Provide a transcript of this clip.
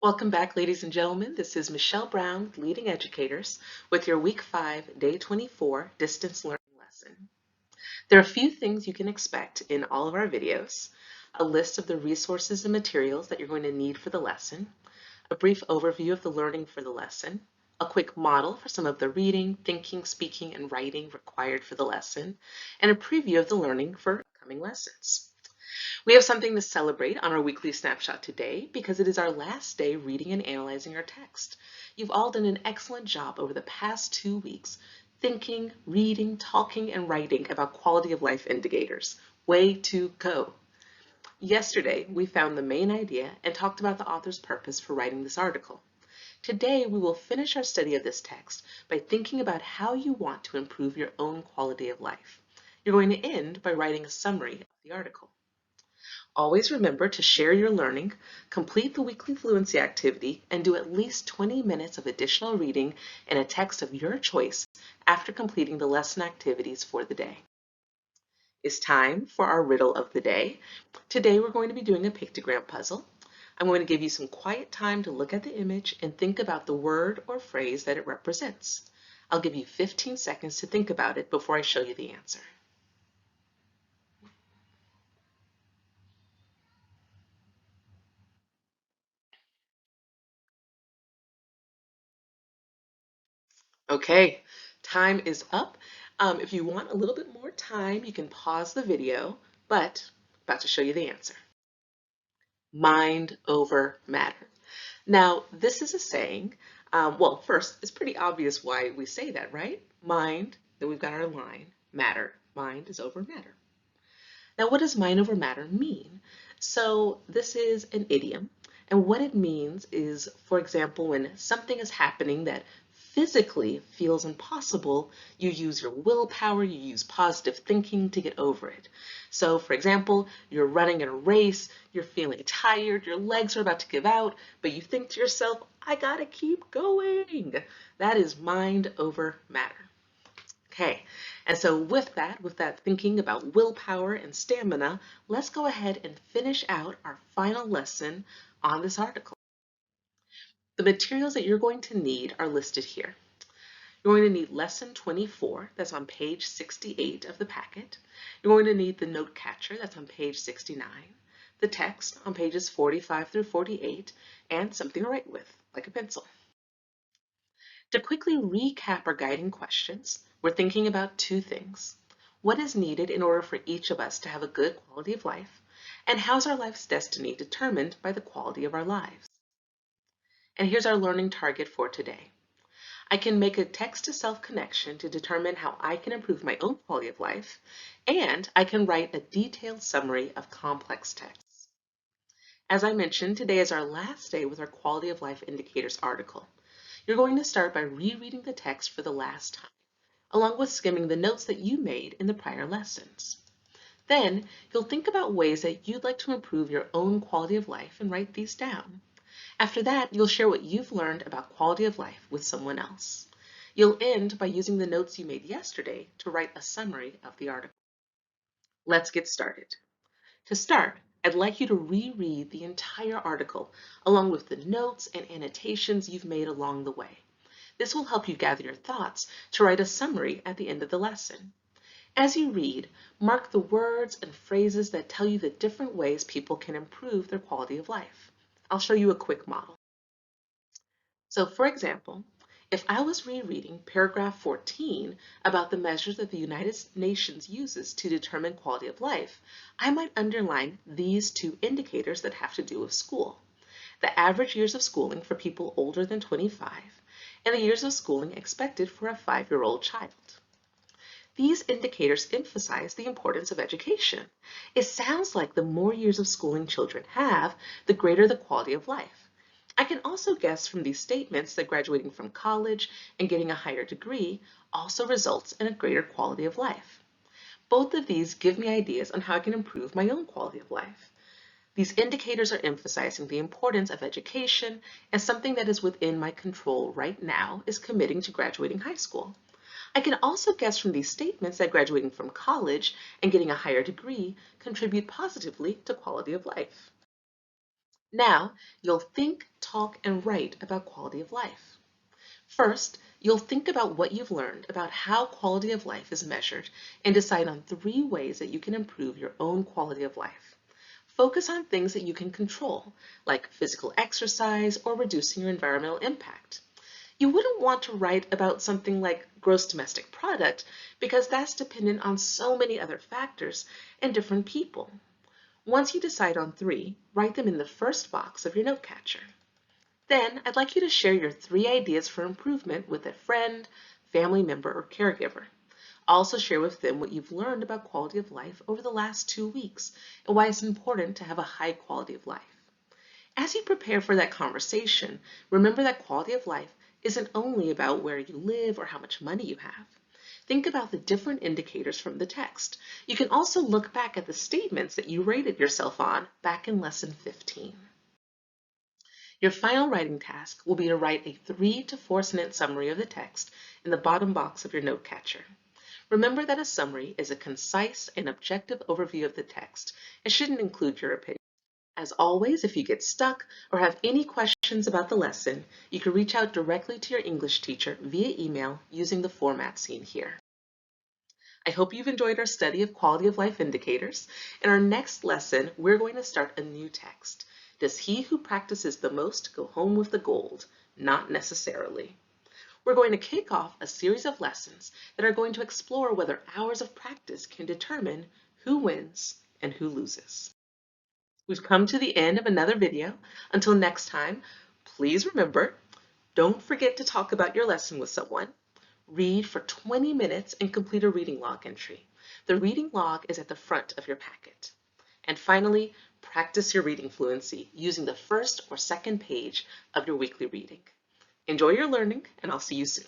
Welcome back, ladies and gentlemen. This is Michelle Brown, Leading Educators, with your Week 5, Day 24 Distance Learning lesson. There are a few things you can expect in all of our videos: a list of the resources and materials that you're going to need for the lesson, a brief overview of the learning for the lesson, a quick model for some of the reading, thinking, speaking, and writing required for the lesson, and a preview of the learning for upcoming lessons. We have something to celebrate on our weekly snapshot today because it is our last day reading and analyzing our text. You've all done an excellent job over the past 2 weeks thinking, reading, talking, and writing about quality of life indicators. Way to go! Yesterday, we found the main idea and talked about the author's purpose for writing this article. Today, we will finish our study of this text by thinking about how you want to improve your own quality of life. You're going to end by writing a summary of the article. Always remember to share your learning, complete the weekly fluency activity, and do at least 20 minutes of additional reading in a text of your choice after completing the lesson activities for the day. It's time for our riddle of the day. Today we're going to be doing a pictogram puzzle. I'm going to give you some quiet time to look at the image and think about the word or phrase that it represents. I'll give you 15 seconds to think about it before I show you the answer. Okay, time is up. If you want a little bit more time, you can pause the video, but about to show you the answer. Mind over matter. Now, this is a saying. Well, first, it's pretty obvious why we say that, right? Mind, then we've got our line. Matter, mind is over matter. Now, what does mind over matter mean? So this is an idiom, and what it means is, for example, when something is happening that physically feels impossible, you use your willpower, you use positive thinking to get over it. So, for example, you're running in a race, you're feeling tired, your legs are about to give out, but you think to yourself, I gotta keep going. That is mind over matter. Okay, and so with that thinking about willpower and stamina, let's go ahead and finish out our final lesson on this article. The materials that you're going to need are listed here. You're going to need lesson 24, that's on page 68 of the packet. You're going to need the note catcher, that's on page 69, the text on pages 45 through 48, and something to write with, like a pencil. To quickly recap our guiding questions, we're thinking about two things. What is needed in order for each of us to have a good quality of life? And how's our life's destiny determined by the quality of our lives? And here's our learning target for today. I can make a text-to-self connection to determine how I can improve my own quality of life, and I can write a detailed summary of complex texts. As I mentioned, today is our last day with our Quality of Life Indicators article. You're going to start by rereading the text for the last time, along with skimming the notes that you made in the prior lessons. Then, you'll think about ways that you'd like to improve your own quality of life and write these down. After that, you'll share what you've learned about quality of life with someone else. You'll end by using the notes you made yesterday to write a summary of the article. Let's get started. To start, I'd like you to reread the entire article, along with the notes and annotations you've made along the way. This will help you gather your thoughts to write a summary at the end of the lesson. As you read, mark the words and phrases that tell you the different ways people can improve their quality of life. I'll show you a quick model. So, for example, if I was rereading paragraph 14 about the measures that the United Nations uses to determine quality of life, I might underline these two indicators that have to do with school: the average years of schooling for people older than 25, and the years of schooling expected for a 5-year-old child. These indicators emphasize the importance of education. It sounds like the more years of schooling children have, the greater the quality of life. I can also guess from these statements that graduating from college and getting a higher degree also results in a greater quality of life. Both of these give me ideas on how I can improve my own quality of life. These indicators are emphasizing the importance of education, and something that is within my control right now is committing to graduating high school. I can also guess from these statements that graduating from college and getting a higher degree contribute positively to quality of life. Now, you'll think, talk, and write about quality of life. First, you'll think about what you've learned about how quality of life is measured and decide on 3 ways that you can improve your own quality of life. Focus on things that you can control, like physical exercise or reducing your environmental impact. You wouldn't want to write about something like gross domestic product because that's dependent on so many other factors and different people. Once you decide on 3, write them in the first box of your note catcher. Then I'd like you to share your 3 ideas for improvement with a friend, family member, or caregiver. Also share with them what you've learned about quality of life over the last 2 weeks and why it's important to have a high quality of life. As you prepare for that conversation, remember that quality of life isn't only about where you live or how much money you have. Think about the different indicators from the text. You can also look back at the statements that you rated yourself on back in lesson 15. Your final writing task will be to write a 3 to 4 sentence summary of the text in the bottom box of your note catcher. Remember that a summary is a concise and objective overview of the text. It shouldn't include your opinion. As always, if you get stuck or have any questions about the lesson, you can reach out directly to your English teacher via email using the format seen here. I hope you've enjoyed our study of quality of life indicators. In our next lesson, we're going to start a new text. Does he who practices the most go home with the gold? Not necessarily. We're going to kick off a series of lessons that are going to explore whether hours of practice can determine who wins and who loses. We've come to the end of another video. Until next time, please remember, don't forget to talk about your lesson with someone. Read for 20 minutes and complete a reading log entry. The reading log is at the front of your packet. And finally, practice your reading fluency using the first or second page of your weekly reading. Enjoy your learning, and I'll see you soon.